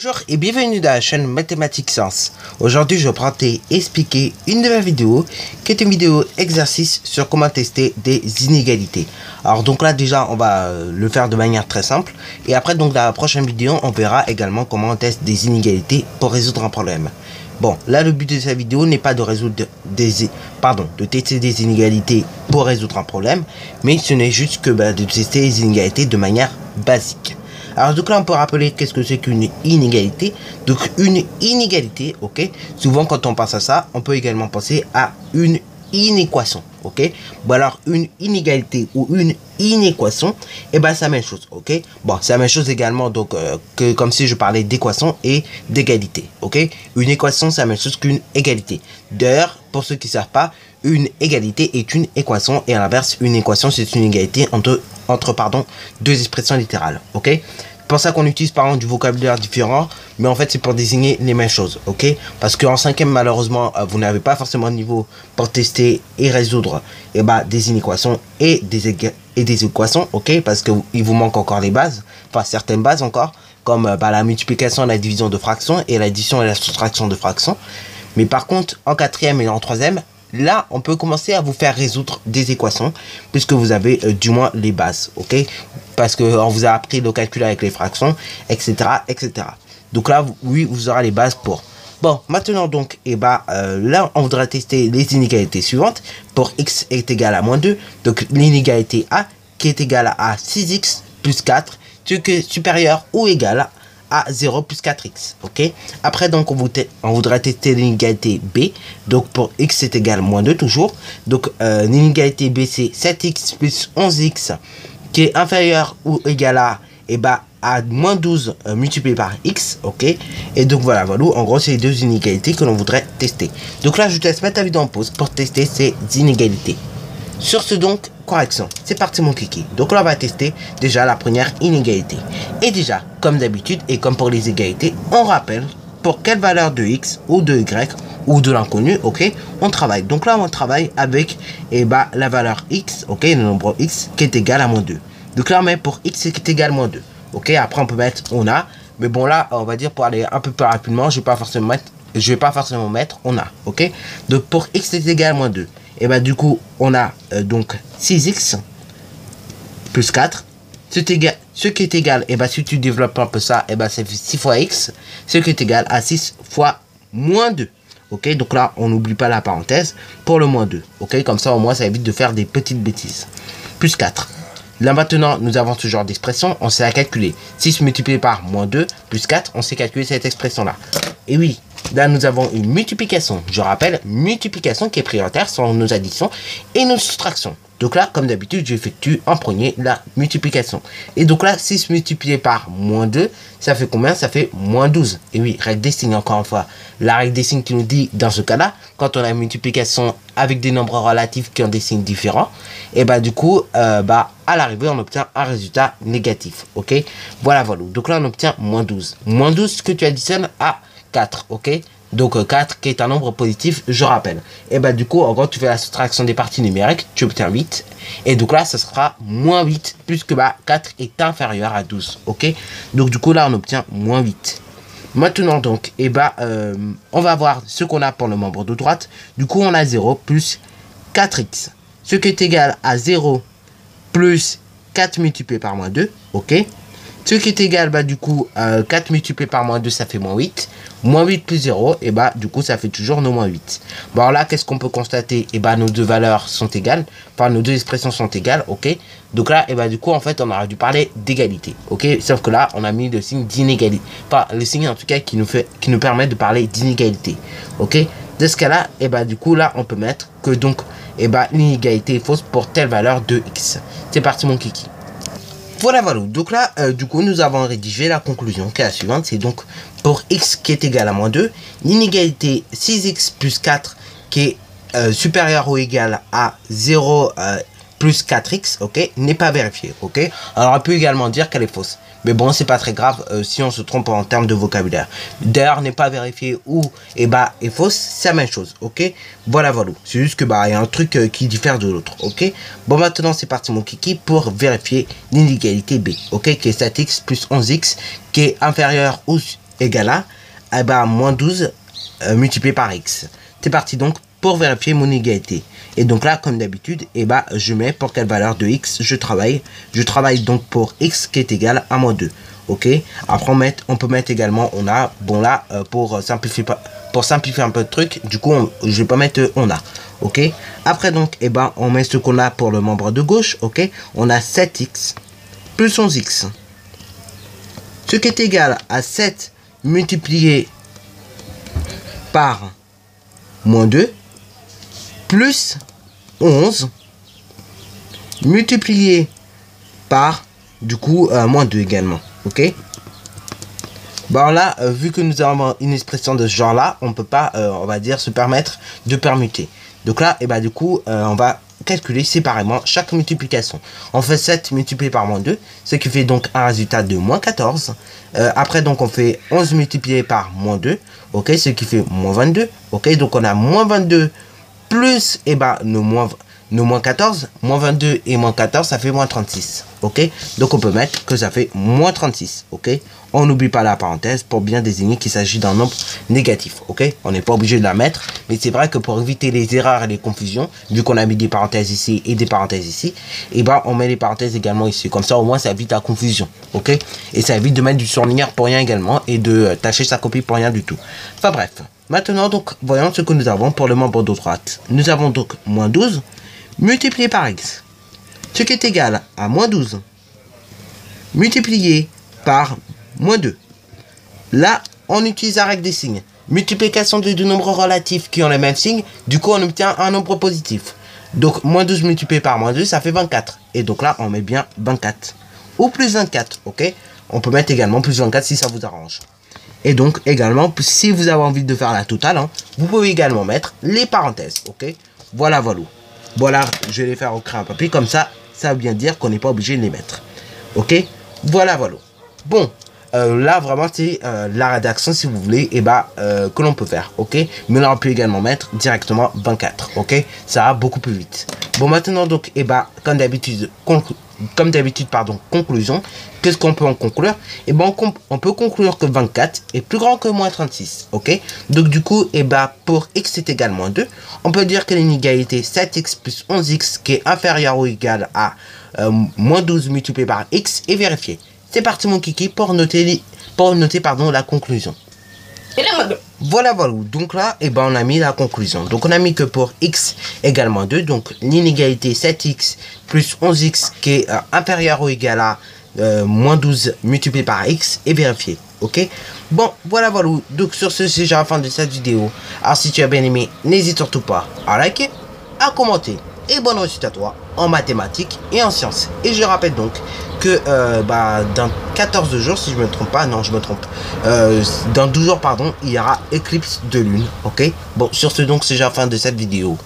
Bonjour et bienvenue dans la chaîne Mathématiques Science. Aujourd'hui, je vais expliquer une nouvelle vidéo qui est une vidéo exercice sur comment tester des inégalités. Alors donc là déjà on va le faire de manière très simple et après donc dans la prochaine vidéo on verra également comment on teste des inégalités pour résoudre un problème. Bon, là le but de cette vidéo n'est pas de résoudre de tester des inégalités pour résoudre un problème, mais ce n'est juste que de tester les inégalités de manière basique. Alors donc là on peut rappeler qu'est-ce que c'est qu'une inégalité. Donc une inégalité, ok, souvent quand on pense à ça, on peut également penser à une inéquation, ok. Bon alors une inégalité ou une inéquation, et c'est la même chose, ok. Bon c'est la même chose également donc que comme si je parlais d'équation et d'égalité, ok. Une équation c'est la même chose qu'une égalité. D'ailleurs pour ceux qui ne savent pas, une égalité est une équation et à l'inverse une équation c'est une égalité entre deux expressions littérales, ok. Pour ça qu'on utilise par exemple du vocabulaire différent, mais en fait c'est pour désigner les mêmes choses, ok. Parce qu'en cinquième malheureusement vous n'avez pas forcément de niveau pour tester et résoudre des inéquations et des équations, ok, parce que il vous manque encore les bases, enfin certaines bases encore, comme la multiplication, la division de fractions et l'addition et la soustraction de fractions. Mais par contre en quatrième et en troisième, là on peut commencer à vous faire résoudre des équations puisque vous avez du moins les bases, ok, parce que on vous a appris le calcul avec les fractions, etc., etc. Donc là oui vous aurez les bases pour. Bon maintenant donc là on voudra tester les inégalités suivantes. Pour x est égal à moins 2, donc l'inégalité A qui est égale à 6x plus 4, ce qui est supérieur ou égal à 0 plus 4x, ok. Après donc on voudrait tester l'inégalité B, donc pour x est égal à moins 2 toujours, donc l'inégalité B c'est 7x plus 11x qui est inférieur ou égal à moins 12 multiplié par x, ok. Et donc voilà, en gros c'est les deux inégalités que l'on voudrait tester. Donc là je te laisse mettre ta vidéo en pause pour tester ces inégalités. Sur ce donc, correction, c'est parti mon kiki. Donc là on va tester déjà la première inégalité. Et déjà, comme d'habitude et comme pour les égalités, on rappelle pour quelle valeur de x ou de y ou de l'inconnu, ok, on travaille. Donc là on travaille avec la valeur x, ok, le nombre x qui est égal à moins 2. Donc là on met pour x qui est égal à moins 2. Ok, après on peut mettre on a, mais bon là on va dire pour aller un peu plus rapidement, je vais pas forcément mettre on a, ok. Donc pour x est égal à moins 2. Et du coup on a donc 6x plus 4, ce qui est égal, si tu développes un peu ça, ça fait 6 fois x, ce qui est égal à 6 fois moins 2, ok. Donc là on n'oublie pas la parenthèse pour le moins 2, ok, comme ça au moins ça évite de faire des petites bêtises. Plus 4. Là maintenant nous avons ce genre d'expression, on sait la calculer. 6 multiplié par moins 2 plus 4, on sait calculer cette expression là. Et oui, là nous avons une multiplication, je rappelle, multiplication qui est prioritaire sur nos additions et nos soustractions. Donc là comme d'habitude j'effectue en premier la multiplication. Et donc là 6 multiplié par moins 2, ça fait combien? Ça fait moins 12. Et oui, règle des signes encore une fois. La règle des signes qui nous dit dans ce cas là, quand on a une multiplication avec des nombres relatifs qui ont des signes différents, et du coup à l'arrivée on obtient un résultat négatif, ok. Voilà. Donc là on obtient moins 12. Moins 12 que tu additionnes à 4, ok. Donc 4 qui est un nombre positif, je rappelle. Et du coup en gros tu fais la soustraction des parties numériques, tu obtiens 8. Et donc là ça sera moins 8 puisque 4 est inférieur à 12, ok. Donc du coup là on obtient moins 8. Maintenant donc on va voir ce qu'on a pour le membre de droite. Du coup on a 0 plus 4x, ce qui est égal à 0 plus 4 multiplié par moins 2, ok. Ce qui est égal, du coup, 4 multiplié par moins 2, ça fait moins 8. Moins 8 plus 0, du coup, ça fait toujours nos moins 8. Bon, alors là, qu'est-ce qu'on peut constater? Nos deux valeurs sont égales. Enfin, nos deux expressions sont égales, ok. Donc là, du coup, en fait, on aurait dû parler d'égalité, ok. Sauf que là, on a mis le signe d'inégalité. Enfin, le signe, en tout cas, qui nous permet de parler d'inégalité, ok. De ce cas-là, du coup, là, on peut mettre que donc, l'inégalité est fausse pour telle valeur de x. C'est parti, mon kiki. Voilà. Donc là, du coup, nous avons rédigé la conclusion qui est la suivante. C'est donc pour x qui est égal à moins 2, l'inégalité 6x plus 4 qui est supérieure ou égale à 0 plus 4x, ok, n'est pas vérifiée, ok. Alors on peut également dire qu'elle est fausse. Mais bon, c'est pas très grave si on se trompe en termes de vocabulaire. D'ailleurs, n'est pas vérifié ou est fausse, c'est la même chose, ok. Voilà. C'est juste que il y a un truc qui diffère de l'autre, ok. Bon, maintenant c'est parti mon kiki pour vérifier l'inégalité B, ok, qui est 7x plus 11x qui est inférieur ou égale à eh ben, moins 12 multiplié par x. C'est parti donc pour vérifier mon inégalité. Et donc là, comme d'habitude, eh ben, je mets pour quelle valeur de x je travaille. Je travaille donc pour x qui est égal à moins 2. Ok. Après, on peut mettre également, on a, bon là, pour simplifier un peu de truc, du coup, je vais pas mettre on a. Ok. Après donc, eh ben, on met ce qu'on a pour le membre de gauche. Ok. On a 7x plus 11x. Ce qui est égal à 7 multiplié par moins 2 plus 11 multiplié par du coup moins 2 également. Ok. Bon là, vu que nous avons une expression de ce genre là, on peut pas on va dire se permettre de permuter. Donc là, et bah du coup on va calculer séparément chaque multiplication. On fait 7 multiplié par moins 2, ce qui fait donc un résultat de moins 14. Après donc on fait 11 multiplié par moins 2, ok, ce qui fait moins 22. Ok, donc on a moins 22 plus et bah nos moins 14, moins 22 et moins 14, ça fait moins 36. Ok, donc on peut mettre que ça fait moins 36. Ok, on n'oublie pas la parenthèse pour bien désigner qu'il s'agit d'un nombre négatif. Ok, on n'est pas obligé de la mettre, mais c'est vrai que pour éviter les erreurs et les confusions, vu qu'on a mis des parenthèses ici et des parenthèses ici, et ben on met les parenthèses également ici. Comme ça au moins ça évite la confusion. Ok, et ça évite de mettre du surligneur pour rien également et de tâcher sa copie pour rien du tout. Enfin bref, maintenant donc voyons ce que nous avons pour le membre de droite. Nous avons donc moins 12 multiplié par x, ce qui est égal à moins 12 multiplié par moins 2. Là, on utilise la règle des signes. Multiplication de deux nombres relatifs qui ont le même signe, du coup on obtient un nombre positif. Donc moins 12 multiplié par moins 2, ça fait 24. Et donc là, on met bien 24. Ou plus 24, ok. On peut mettre également plus 24 si ça vous arrange. Et donc également, si vous avez envie de faire la totale, hein, vous pouvez également mettre les parenthèses, ok. Voilà, voilà. Voilà, je vais les faire au crayon à papier, comme ça, ça veut bien dire qu'on n'est pas obligé de les mettre. Ok, voilà, voilà. Bon, là, vraiment, c'est la rédaction, si vous voulez, et bah, que l'on peut faire, ok. Mais là, on peut également mettre directement 24, ok. Ça va beaucoup plus vite. Bon, maintenant, donc, et bah, comme d'habitude, conclusion. Qu'est-ce qu'on peut en conclure? Et ben on peut conclure que 24 est plus grand que moins 36, ok. Donc du coup, et ben pour x est égal à moins 2, on peut dire que l'inégalité 7x plus 11x qui est inférieur ou égal à moins 12 multiplié par x est vérifiée. C'est parti mon kiki pour noter la conclusion. Voilà, voilà. Donc là, et ben on a mis la conclusion. Donc on a mis que pour x égale moins 2, donc l'inégalité 7x plus 11x qui est inférieur ou égal à moins 12 multiplié par x est vérifié. Ok. Bon, voilà, voilà. Donc sur ce, c'est déjà la fin de cette vidéo. Alors si tu as bien aimé, n'hésite surtout pas à liker, à commenter. Et bonne réussite à toi en mathématiques et en sciences. Et je rappelle donc que dans 14 jours, si je me trompe pas, non je me trompe, dans 12 jours pardon, il y aura éclipse de lune, ok. Bon, sur ce donc c'est déjà la fin de cette vidéo.